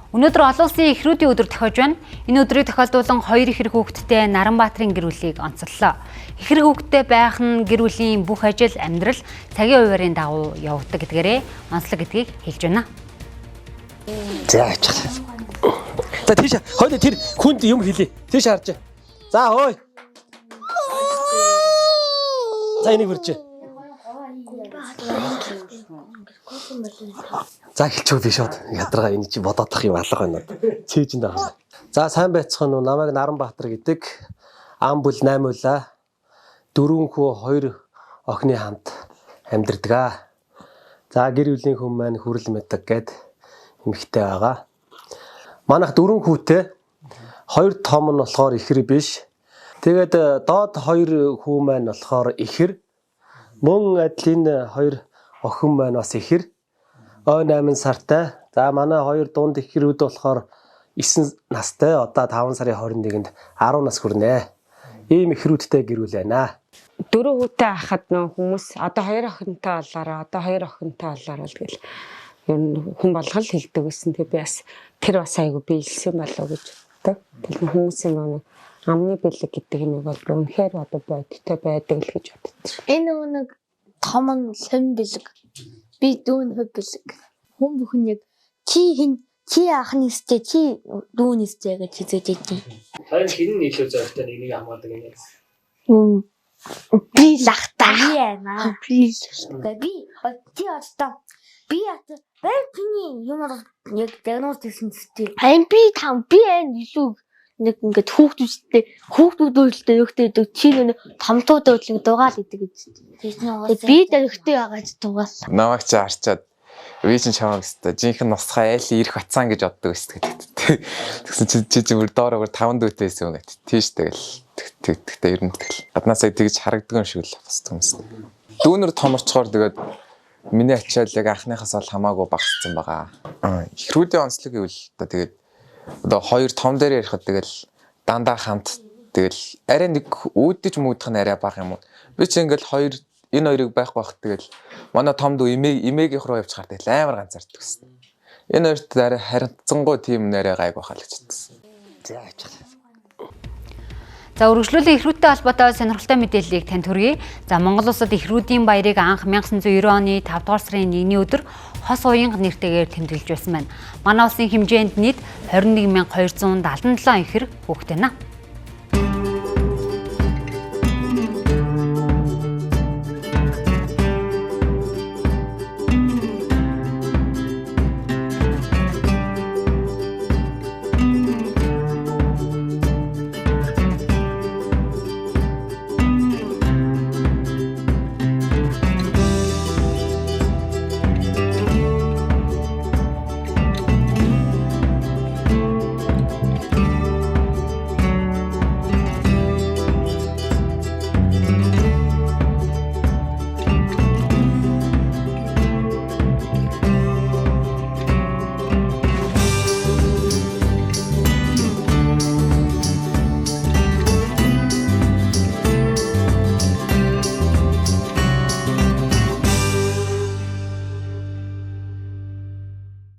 Өнөөдөр олон улсын эхрүүдийн өдөр тохиож байна. Энэ өдрийг тохиолдуулан 2 ихэр хүүхэдтэй Наранбаатарын гэр бүлийг онцоллоо. Ихэр хүүхэдтэй байх нь гэр бүлийн бүх ажил, амьдрал цагийн хуваарийн дагуу явагддаг гэдгээрээ онцлог гэдгийг хэлж байна. За ачаа. За тийш хойно тэр хүнд юм хэлий. Тийш харж. За ой. За энийг хүрч. За хэлчихв би шууд. Ядаргаа энэ чи бодоодох юм алга байна. Цээжинд байгаа. За сайн байцгаана уу? Намайг Наранбаатар гэдэг. Ам бүл 8 улаа. 4 хүү 2 охины хамт амьдардаг. За гэр бүлийн хүн маань хүрэл мэдэг гэд эмэгтэй байгаа. Манайх 4 хүүтэй. 2 том нь болохоор ихэр биш. Тэгээд доод 2 хүү маань болохоор ихэр. Мөн адил энэ 2 охин маань бас ихэр. Ой 8 сартай. За манай 2 дунд ихрүүд болохоор 9 настай. Одоо 5 сарын 21-нд 10 нас хүрнэ. Ийм ихрүүдтэй гэр бүл байна. 4 хүүтэй ахад нөө хүмүүс одоо 2 охинтой болоороо одоо 2 охинтой болоороо тэгэл ер нь хүн болгол хэлдэг гэсэн. Тэгээ би бас тэр бас айгу биелсэн болов гэж боддог. Тэгэхээр хүмүүсийн нөө амны бэлэг гэдэг нь бол үнэхээр одоо бодтой байдаг л гэж боддог. Энэ нэг том нь хэн бэлэг. Би дүүн хөв бэлэг. Хүн бүхэн яг чи ахны сте чи дүүн сте гэж хэлээд идэв. Хоёр хин илүү зөрөгтэй нэг хамаадаг юм. Би лахтаа. Би яана. Би ти очтоо. Би ата бэлтний юмар яг диагноз хийсэн сте. Айн би илүү нэг ингээд хүүхдүүдтэй өгтэй чи нэг томтууд өдлөг дугаал идэг гэж. Би дөрөвтэй байгаа ч дугаал. Намайг чи харчаад ви чин чамаг өстой жинхэнэ нусхаа айл ирэх бацаан гэж боддог өстэй. Тэгсэн чи зүгээр доороор 5 дүүтэйсэн юм гэт. Тийш тэгтээ ер нь тэгэл. Гаднаасаа тэгж харагддаг юм шиг л бас хүмүүс. Дүүнэр томорчхоор тэгээд миний ачаал яг анхныхаас бол хамаагүй багассан байгаа. Ихрүүдийн онцлог гэвэл одоо тэгээд одоо 2 том дээр ярихад тэгэл дандаа хамт тэгэл арай нэг үүдэж муудах нь арай бага юм уу. Би ч ингээл 2 энэ хоёрыг байхгүй бах тэгэл манай том дүү имээгийнх рүү явж хаар тэгэл амар ганцаардаг гэсэн. Энэ хоёрт арай харилцангуй тийм нэрээ гайг байхаа л гэж бодсон. За ачаа. За үргэлжлүүлэн ихрүүдтэй холбоотой сонирхолтой мэдээллийг танд хүргэе. За Монгол улсад ихрүүдийн баярыг анх 1990 оны 5 дугаар сарын 1-ний өдөр хос уянга нэртэйгээр тэмдэглэж байсан байна. Манай улсын хэмжээнд нийт 21277 ихэр хүүхэд байна.